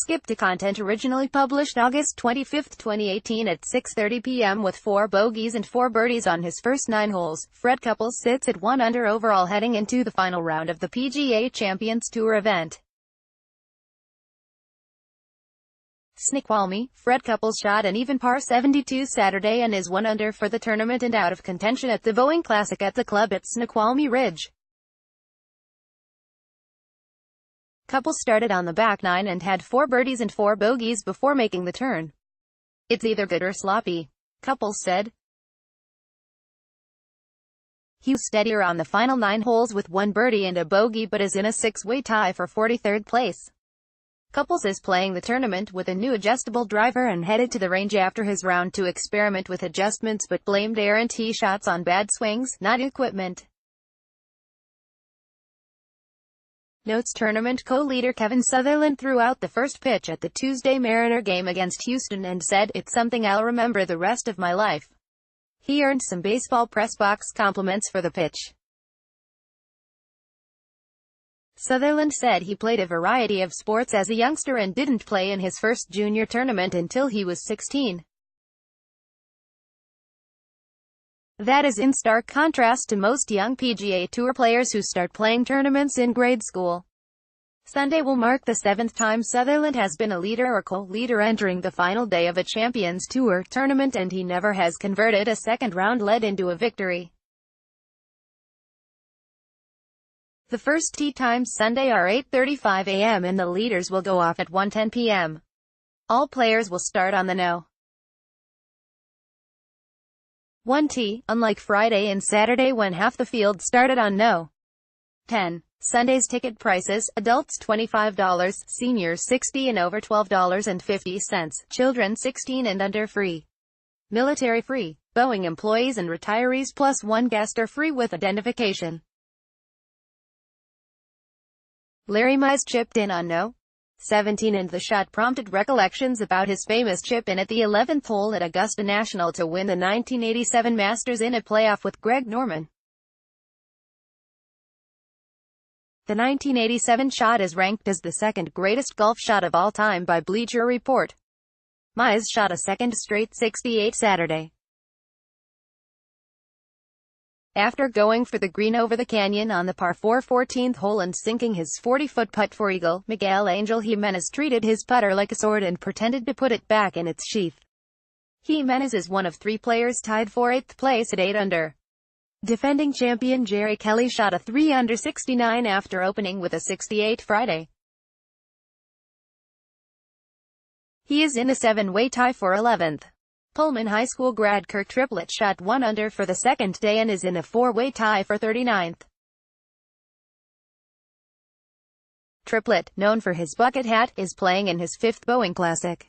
Skip to content originally published August 25, 2018 at 6:30 p.m. With 4 bogeys and 4 birdies on his first 9 holes, Fred Couples sits at 1 under overall heading into the final round of the PGA Champions Tour event. Snoqualmie, Fred Couples shot an even par 72 Saturday and is 1 under for the tournament and out of contention at the Boeing Classic at the club at Snoqualmie Ridge. Couples started on the back 9 and had 4 birdies and 4 bogeys before making the turn. "It's either good or sloppy," Couples said. He was steadier on the final 9 holes with 1 birdie and a bogey but is in a 6-way tie for 43rd place. Couples is playing the tournament with a new adjustable driver and headed to the range after his round to experiment with adjustments but blamed errant tee shots on bad swings, not equipment. Notes tournament co-leader Kevin Sutherland threw out the first pitch at the Tuesday Mariner game against Houston and said, "It's something I'll remember the rest of my life." He earned some baseball press box compliments for the pitch. Sutherland said he played a variety of sports as a youngster and didn't play in his first junior tournament until he was 16. That is in stark contrast to most young PGA Tour players who start playing tournaments in grade school. Sunday will mark the 7th time Sutherland has been a leader or co-leader entering the final day of a Champions Tour tournament, and he never has converted a second round lead into a victory. The first tee times Sunday are 8:35 a.m. and the leaders will go off at 1:10 p.m. All players will start on the no. 1 tee, unlike Friday and Saturday when half the field started on no. 10. Sunday's ticket prices: adults $25, seniors $60 and over $12.50, children 16 and under free. Military free. Boeing employees and retirees plus 1 guest are free with identification. Larry Mize chipped in on no. 17 and the shot prompted recollections about his famous chip-in at the 11th hole at Augusta National to win the 1987 Masters in a playoff with Greg Norman. The 1987 shot is ranked as the second greatest golf shot of all time by Bleacher Report. Mize shot a second straight 68 Saturday. After going for the green over the canyon on the par 4 14th hole and sinking his 40-foot putt for eagle, Miguel Angel Jimenez treated his putter like a sword and pretended to put it back in its sheath. Jimenez is one of 3 players tied for 8th place at 8 under. Defending champion Jerry Kelly shot a 3 under 69 after opening with a 68 Friday. He is in a 7-way tie for 11th. Pullman High School grad Kirk Triplett shot 1 under for the second day and is in a 4-way tie for 39th. Triplett, known for his bucket hat, is playing in his 5th Boeing Classic.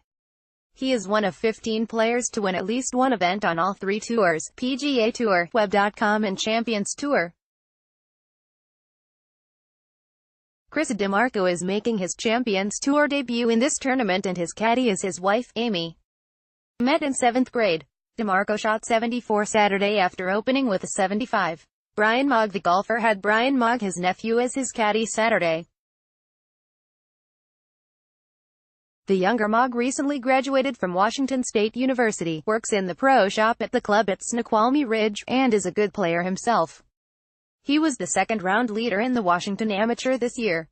He is one of 15 players to win at least one event on all 3 tours: PGA Tour, Web.com and Champions Tour. Chris DeMarco is making his Champions Tour debut in this tournament and his caddy is his wife, Amy. Met in 7th grade. DeMarco shot 74 Saturday after opening with a 75. Brian Mogg, the golfer, had Brian Mogg, his nephew, as his caddy Saturday. The younger Mogg recently graduated from Washington State University, works in the pro shop at the club at Snoqualmie Ridge, and is a good player himself. He was the second-round leader in the Washington Amateur this year.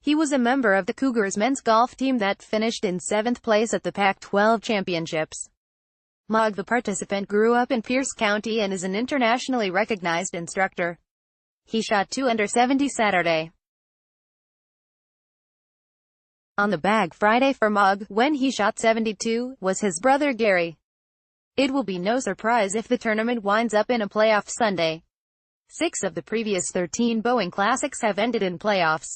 He was a member of the Cougars men's golf team that finished in 7th place at the Pac-12 Championships. Mogg, the participant, grew up in Pierce County and is an internationally recognized instructor. He shot 2 under 70 Saturday. On the bag Friday for Mogg, when he shot 72, was his brother Gary. It will be no surprise if the tournament winds up in a playoff Sunday. 6 of the previous 13 Boeing Classics have ended in playoffs.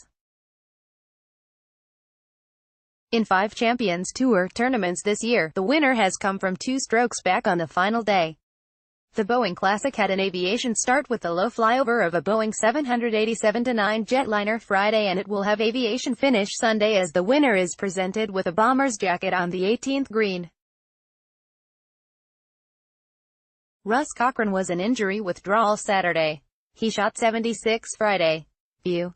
In 5 Champions Tour tournaments this year, the winner has come from 2 strokes back on the final day. The Boeing Classic had an aviation start with the low flyover of a Boeing 787-9 jetliner Friday, and it will have aviation finish Sunday as the winner is presented with a bomber's jacket on the 18th green. Russ Cochran was an injury withdrawal Saturday. He shot 76 Friday. View.